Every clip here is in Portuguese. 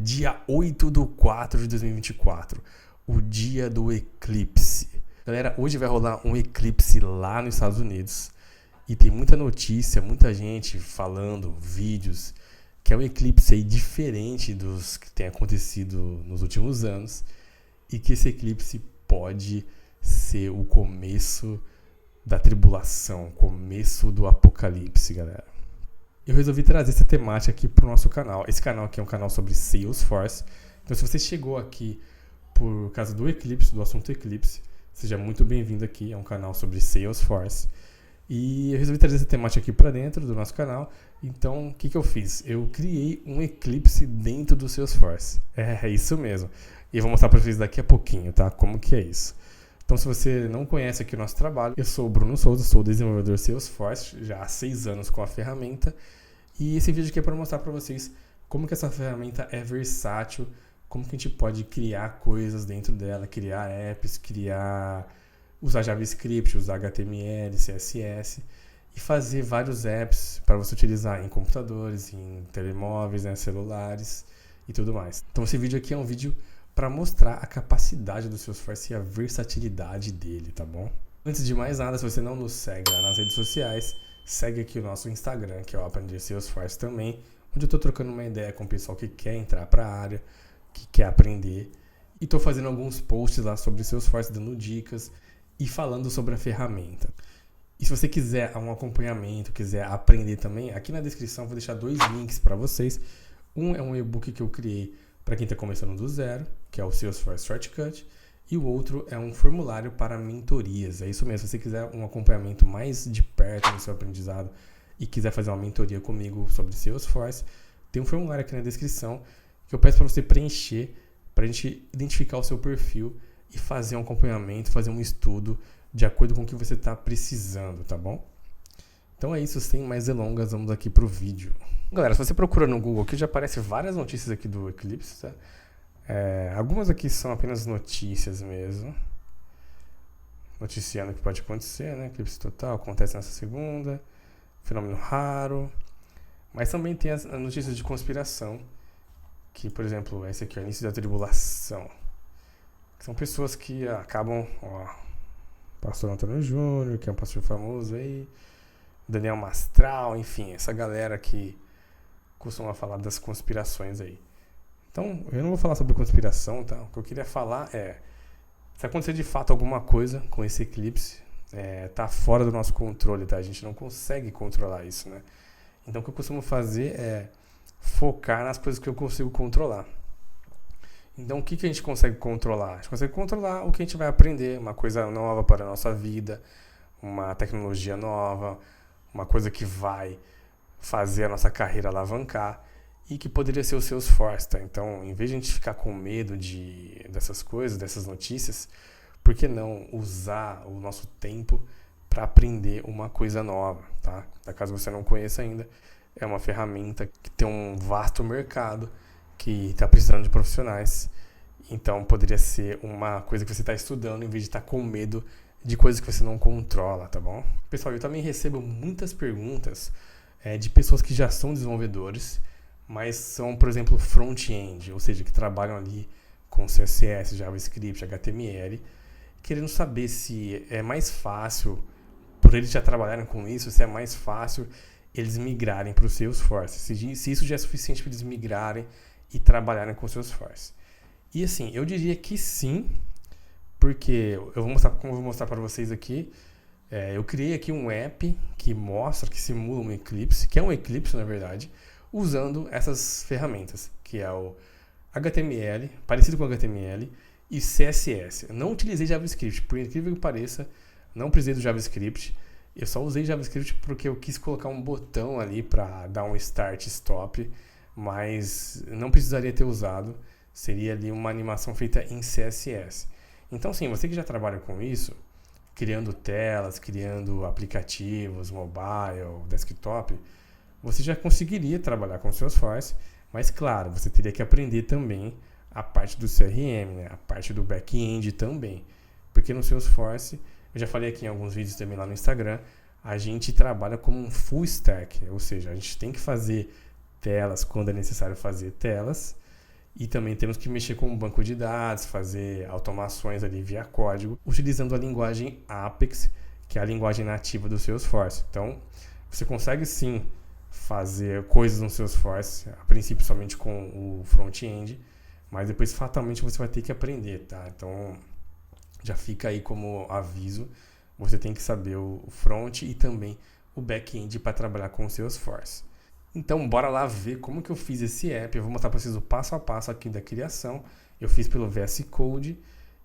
dia 8/4 de 2024, o dia do eclipse. Galera, hoje vai rolar um eclipse lá nos Estados Unidos e tem muita notícia, muita gente falando, vídeos, que é um eclipse aí diferente dos que tem acontecido nos últimos anos e que esse eclipse pode ser o começo da tribulação, o começo do apocalipse, galera. Eu resolvi trazer essa temática aqui para o nosso canal. Esse canal aqui é um canal sobre Salesforce. Então, se você chegou aqui por causa do eclipse, do assunto eclipse, seja muito bem-vindo aqui. É um canal sobre Salesforce. E eu resolvi trazer essa temática aqui para dentro do nosso canal. Então, o que eu fiz? Eu criei um eclipse dentro do Salesforce. É isso mesmo. E eu vou mostrar para vocês daqui a pouquinho, tá? Como que é isso. Então, se você não conhece aqui o nosso trabalho, eu sou o Bruno Souza, sou desenvolvedor Salesforce, já há 6 anos com a ferramenta. E esse vídeo aqui é para mostrar para vocês como que essa ferramenta é versátil, como que a gente pode criar coisas dentro dela, criar apps, usar JavaScript, usar HTML, CSS e fazer vários apps para você utilizar em computadores, em telemóveis, celulares e tudo mais. Então esse vídeo aqui é um vídeo para mostrar a capacidade do Salesforce e a versatilidade dele, tá bom? Antes de mais nada, se você não nos segue lá nas redes sociais, segue aqui o nosso Instagram, que é o Aprender Salesforce também, onde eu estou trocando uma ideia com o pessoal que quer entrar para a área, que quer aprender. E estou fazendo alguns posts lá sobre Salesforce, dando dicas e falando sobre a ferramenta. E se você quiser um acompanhamento, quiser aprender também, aqui na descrição eu vou deixar 2 links para vocês. Um é um e-book que eu criei para quem está começando do zero, que é o Salesforce Shortcut, e o outro é um formulário para mentorias. É isso mesmo, se você quiser um acompanhamento mais de perto no seu aprendizado e quiser fazer uma mentoria comigo sobre Salesforce, tem um formulário aqui na descrição que eu peço para você preencher, para a gente identificar o seu perfil e fazer um acompanhamento, fazer um estudo de acordo com o que você está precisando, tá bom? Então é isso, sem mais delongas, vamos aqui para o vídeo. Galera, se você procura no Google aqui, já aparecem várias notícias aqui do eclipse, tá? Algumas aqui são apenas notícias mesmo, noticiando o que pode acontecer, né? Eclipse total, acontece nessa segunda, fenômeno raro, mas também tem as notícias de conspiração, que, por exemplo, esse aqui é o início da tribulação, que são pessoas que acabam, pastor Antônio Júnior, que é um pastor famoso aí, Daniel Mastral, enfim, essa galera que costuma falar das conspirações aí. Então, eu não vou falar sobre conspiração, tá? O que eu queria falar é, se acontecer de fato alguma coisa com esse eclipse, tá fora do nosso controle, tá? A gente não consegue controlar isso, né? Então, o que eu costumo fazer é focar nas coisas que eu consigo controlar. Então, o que a gente consegue controlar? A gente consegue controlar o que a gente vai aprender, uma coisa nova para a nossa vida, uma tecnologia nova, uma coisa que vai fazer a nossa carreira alavancar e que poderia ser o Salesforce, tá? Então, em vez de a gente ficar com medo dessas coisas, dessas notícias, por que não usar o nosso tempo para aprender uma coisa nova, tá? Caso você não conheça ainda, é uma ferramenta que tem um vasto mercado, que está precisando de profissionais. Então, poderia ser uma coisa que você está estudando em vez de estar com medo de coisas que você não controla, tá bom? Pessoal, eu também recebo muitas perguntas de pessoas que já são desenvolvedores, mas são, por exemplo, front-end, ou seja, que trabalham ali com CSS, JavaScript, HTML, querendo saber se é mais fácil, por eles já trabalharem com isso, se é mais fácil eles migrarem para o Salesforce, se isso já é suficiente para eles migrarem e trabalharem com o Salesforce. E assim, eu diria que sim, porque como eu vou mostrar para vocês aqui, eu criei aqui um app que simula um eclipse, que é um eclipse na verdade, usando essas ferramentas, que é o HTML, parecido com o HTML, e CSS. Eu não utilizei JavaScript, por incrível que pareça, não precisei do JavaScript, eu só usei JavaScript porque eu quis colocar um botão ali para dar um start stop, mas não precisaria ter usado, seria ali uma animação feita em CSS. Então sim, você que já trabalha com isso, criando telas, criando aplicativos, mobile, desktop, você já conseguiria trabalhar com o Salesforce, mas claro, você teria que aprender também a parte do CRM, né? A parte do back-end também, porque no Salesforce, eu já falei aqui em alguns vídeos também lá no Instagram, a gente trabalha como um full stack, ou seja, a gente tem que fazer telas quando é necessário fazer telas E também temos que mexer com o banco de dados, fazer automações ali via código, utilizando a linguagem Apex, que é a linguagem nativa do Salesforce. Então, você consegue sim fazer coisas no Salesforce, a princípio somente com o front-end, mas depois fatalmente você vai ter que aprender, tá? Então, já fica aí como aviso, você tem que saber o front e também o back-end para trabalhar com o Salesforce. Então, bora lá ver como que eu fiz esse app. Eu vou mostrar para vocês o passo a passo aqui da criação. Eu fiz pelo VS Code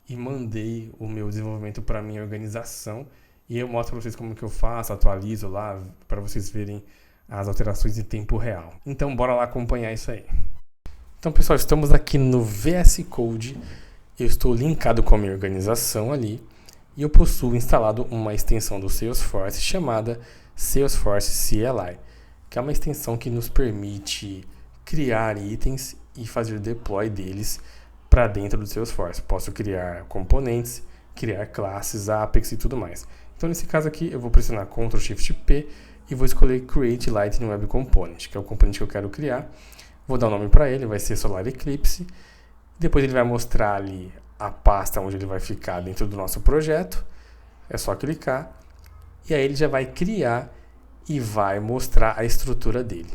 e mandei o meu desenvolvimento para minha organização. E eu mostro para vocês como que eu faço, atualizo lá para vocês verem as alterações em tempo real. Então, bora lá acompanhar isso aí. Então, pessoal, estamos aqui no VS Code. Eu estou linkado com a minha organização ali. E eu possuo instalado uma extensão do Salesforce chamada Salesforce CLI, que é uma extensão que nos permite criar itens e fazer deploy deles para dentro do Salesforce. Posso criar componentes, criar classes, Apex e tudo mais. Então, nesse caso aqui, eu vou pressionar Ctrl Shift P e vou escolher Create Lightning Web Component, que é o componente que eu quero criar. Vou dar um nome para ele, vai ser Solar Eclipse. Depois ele vai mostrar ali a pasta onde ele vai ficar dentro do nosso projeto. É só clicar e aí ele já vai criar e vai mostrar a estrutura dele.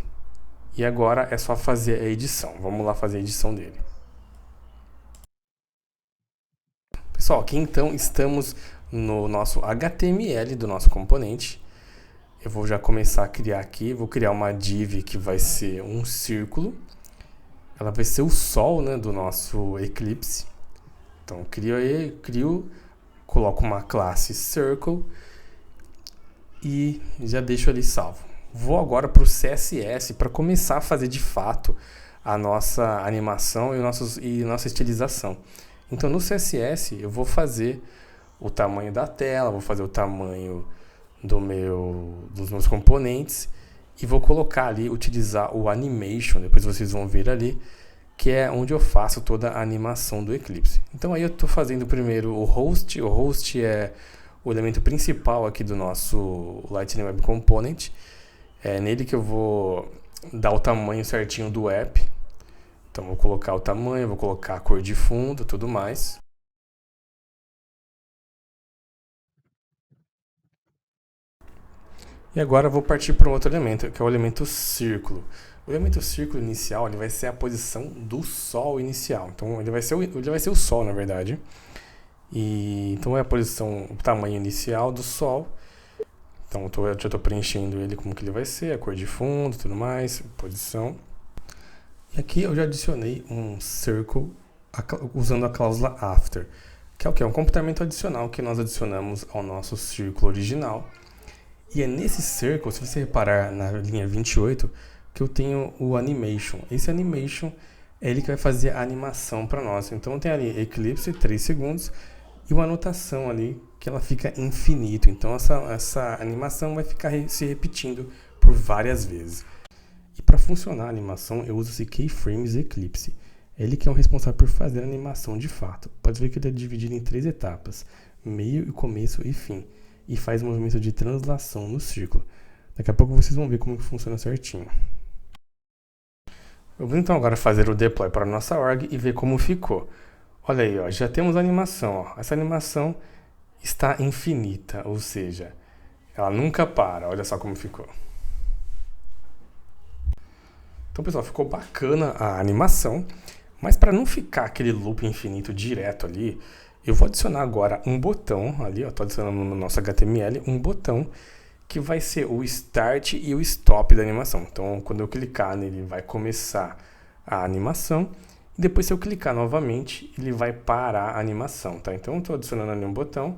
E agora é só fazer a edição. Vamos lá fazer a edição dele. Pessoal, aqui então estamos no nosso HTML do nosso componente. Eu vou já começar a criar aqui. Vou criar uma div que vai ser um círculo. Ela vai ser o sol, né, do nosso Eclipse. Então, crio, coloco uma classe Circle e já deixo ali salvo. Vou agora para o CSS para começar a fazer de fato a nossa animação e nossa estilização. Então, no CSS eu vou fazer o tamanho da tela, vou fazer o tamanho dos meus componentes e vou colocar ali, utilizar o Animation, depois vocês vão ver ali, que é onde eu faço toda a animação do Eclipse. Então aí eu estou fazendo primeiro o host é o elemento principal aqui do nosso Lightning Web Component. É nele que eu vou dar o tamanho certinho do app. Então vou colocar o tamanho, vou colocar a cor de fundo, tudo mais. E agora eu vou partir para um outro elemento, que é o elemento círculo. O elemento círculo inicial ele vai ser a posição do sol inicial. Então ele vai ser o sol, na verdade. Então é a posição, o tamanho inicial do sol. Então eu já estou preenchendo ele como que ele vai ser, a cor de fundo, tudo mais, posição. E aqui eu já adicionei um circle usando a cláusula after, que é o que? É um comportamento adicional que nós adicionamos ao nosso círculo original. E é nesse circle, se você reparar na linha 28, que eu tenho o animation. Esse animation é ele que vai fazer a animação para nós. Então tem ali Eclipse, 3 segundos, e uma anotação ali que ela fica infinito. Então essa animação vai ficar se repetindo por várias vezes. E para funcionar a animação, eu uso esse Keyframes Eclipse. Ele que é o responsável por fazer a animação de fato. Pode ver que ele é dividido em 3 etapas: meio, começo e fim. E faz movimento de translação no círculo. Daqui a pouco vocês vão ver como que funciona certinho. Eu vou então agora fazer o deploy para a nossa org e ver como ficou. Olha aí, ó, já temos a animação. Ó. Essa animação está infinita, ou seja, ela nunca para. Olha só como ficou. Então, pessoal, ficou bacana a animação, mas para não ficar aquele loop infinito direto ali, eu vou adicionar agora um botão ali, estou adicionando no nosso HTML um botão que vai ser o Start e o Stop da animação. Então, quando eu clicar nele, vai começar a animação. E depois, se eu clicar novamente, ele vai parar a animação, tá? Então, eu estou adicionando ali um botão.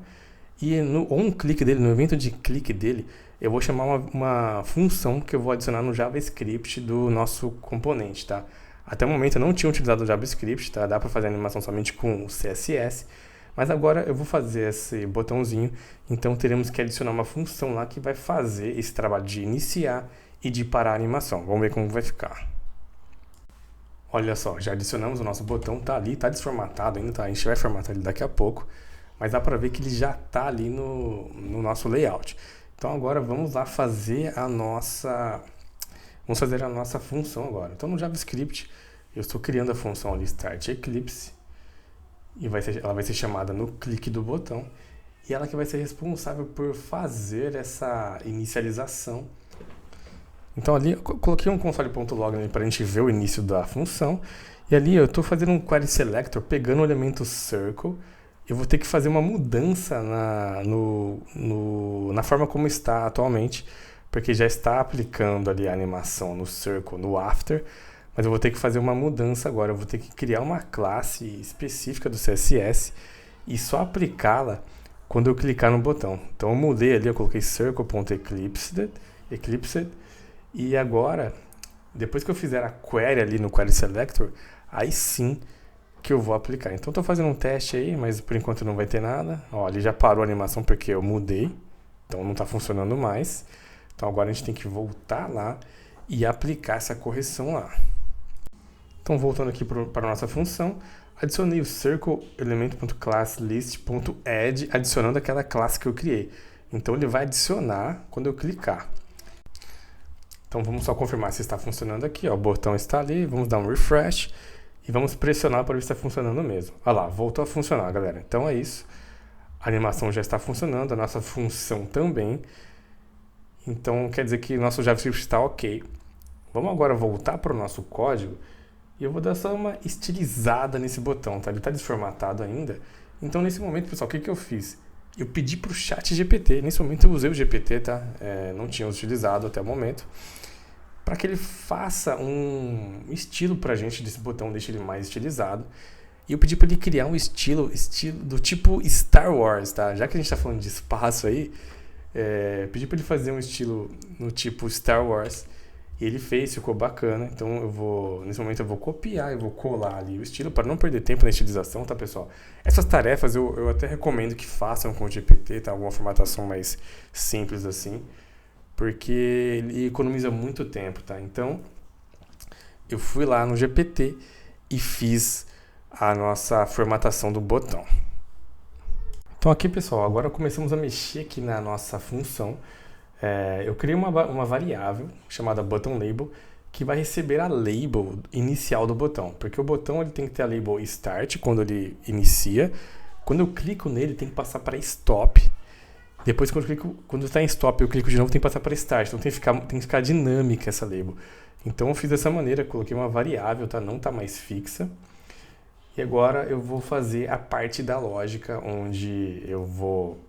E um clique dele, no evento de clique dele, eu vou chamar uma função que eu vou adicionar no JavaScript do nosso componente, tá? Até o momento eu não tinha utilizado o JavaScript, tá? Dá para fazer a animação somente com o CSS. Mas agora eu vou fazer esse botãozinho, então teremos que adicionar uma função lá que vai fazer esse trabalho de iniciar e de parar a animação. Vamos ver como vai ficar. Olha só, já adicionamos o nosso botão, tá ali, tá desformatado ainda, tá? A gente vai formatar ele daqui a pouco, mas dá para ver que ele já tá ali no nosso layout. Então agora vamos lá fazer a nossa função agora. Então no JavaScript eu estou criando a função ali Start Eclipse e ela vai ser chamada no clique do botão e ela que vai ser responsável por fazer essa inicialização. Então ali eu coloquei um console.log para a gente ver o início da função e ali eu estou fazendo um query selector pegando o elemento circle. Eu vou ter que fazer uma mudança na forma como está atualmente, porque já está aplicando ali a animação no circle, no after, mas eu vou ter que fazer uma mudança agora. Eu vou ter que criar uma classe específica do CSS e só aplicá-la quando eu clicar no botão. Então eu mudei ali, eu coloquei circle.eclipsed, e agora, depois que eu fizer a query ali no query selector, aí sim que eu vou aplicar. Então estou fazendo um teste aí, mas por enquanto não vai ter nada. Ó, ele já parou a animação porque eu mudei, então não está funcionando mais. Então agora a gente tem que voltar lá e aplicar essa correção lá. Então voltando aqui para a nossa função, adicionei o circle element.classList.add, adicionando aquela classe que eu criei. Então ele vai adicionar quando eu clicar. Então vamos só confirmar se está funcionando aqui, ó, o botão está ali, vamos dar um refresh e vamos pressionar para ver se está funcionando mesmo. Olha lá, voltou a funcionar, galera. Então é isso, a animação já está funcionando, a nossa função também. Então quer dizer que nosso JavaScript está ok. Vamos agora voltar para o nosso código e eu vou dar só uma estilizada nesse botão, tá? Ele está desformatado ainda. Então nesse momento, pessoal, o que eu fiz? Eu pedi para o ChatGPT, nesse momento eu usei o GPT, tá? Não tinha utilizado até o momento, para que ele faça um estilo para a gente desse botão, deixe ele mais estilizado. E eu pedi para ele criar um estilo do tipo Star Wars, tá? Já que a gente está falando de espaço aí, pedi para ele fazer um estilo no tipo Star Wars. E ele fez, ficou bacana. Então nesse momento eu vou copiar e vou colar ali o estilo para não perder tempo na estilização, tá, pessoal? Essas tarefas eu até recomendo que façam com o GPT, tá? Alguma formatação mais simples assim, porque ele economiza muito tempo, tá? Então eu fui lá no GPT e fiz a nossa formatação do botão. Então aqui, pessoal, agora começamos a mexer aqui na nossa função. Eu criei uma variável chamada buttonLabel que vai receber a label inicial do botão, porque o botão ele tem que ter a label start quando ele inicia. Quando eu clico nele tem que passar para stop. Depois quando está em stop eu clico de novo tem que passar para start. Então tem que ficar dinâmica essa label. Então eu fiz dessa maneira, coloquei uma variável, tá? Não está mais fixa. E agora eu vou fazer a parte da lógica onde eu vou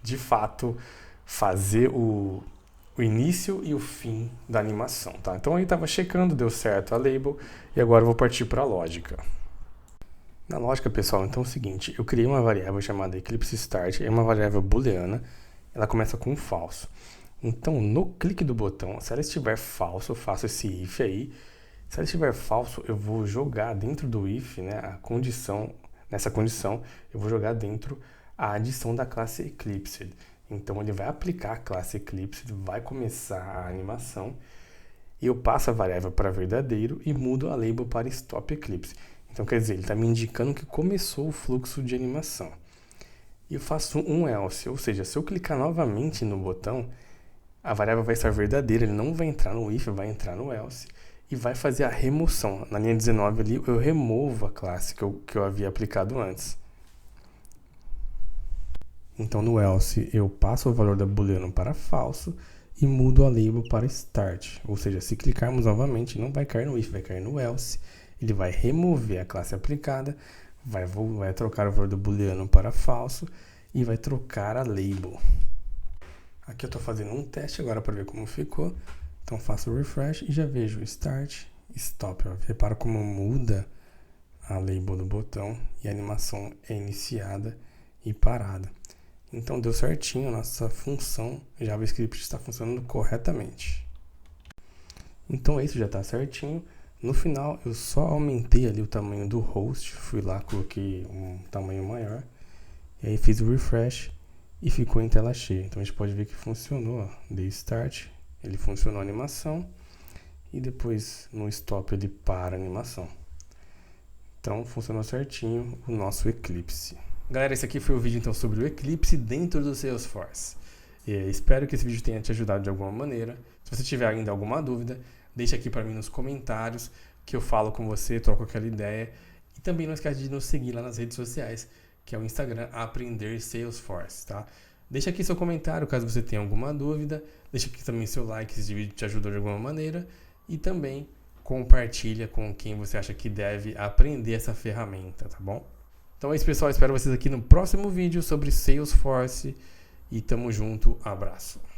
de fato fazer o início e o fim da animação, tá? Então aí estava checando, deu certo a label e agora eu vou partir para a lógica. Na lógica, pessoal, então é o seguinte, eu criei uma variável chamada Eclipse Start, é uma variável booleana, ela começa com falso. Então no clique do botão, se ela estiver falso, eu faço esse if aí. Se ela estiver falso, eu vou jogar dentro do if, né, nessa condição, eu vou jogar dentro a adição da classe Eclipsed. Então ele vai aplicar a classe Eclipsed, vai começar a animação, e eu passo a variável para verdadeiro e mudo a label para stop Eclipse. Então quer dizer, ele está me indicando que começou o fluxo de animação. E eu faço um else, ou seja, se eu clicar novamente no botão, a variável vai estar verdadeira, ele não vai entrar no if, vai entrar no else. E vai fazer a remoção. Na linha 19 ali, eu removo a classe que eu havia aplicado antes. Então no else eu passo o valor da booleano para falso e mudo a label para start. Ou seja, se clicarmos novamente, não vai cair no if, vai cair no else. Ele vai remover a classe aplicada, vai trocar o valor do booleano para falso e vai trocar a label. Aqui eu estou fazendo um teste agora para ver como ficou. Então faço o refresh e já vejo start, stop. Repara como muda a label do botão e a animação é iniciada e parada. Então deu certinho, nossa função JavaScript está funcionando corretamente. Então isso já está certinho. No final eu só aumentei ali o tamanho do host, fui lá, coloquei um tamanho maior. E aí fiz o refresh e ficou em tela cheia. Então a gente pode ver que funcionou, ó. Dei start, ele funcionou a animação. E depois no stop ele para a animação. Então funcionou certinho o nosso Eclipse. Galera, esse aqui foi o vídeo então sobre o Eclipse dentro do Salesforce. Espero que esse vídeo tenha te ajudado de alguma maneira. Se você tiver ainda alguma dúvida, deixa aqui para mim nos comentários. que eu falo com você, troco aquela ideia. E também não esquece de nos seguir lá nas redes sociais, que é o Instagram Aprender Salesforce, tá? Deixa aqui seu comentário caso você tenha alguma dúvida. Deixa aqui também seu like se esse vídeo te ajudou de alguma maneira. E também compartilha com quem você acha que deve aprender essa ferramenta, tá bom? Então é isso, pessoal. Espero vocês aqui no próximo vídeo sobre Salesforce. E tamo junto. Abraço.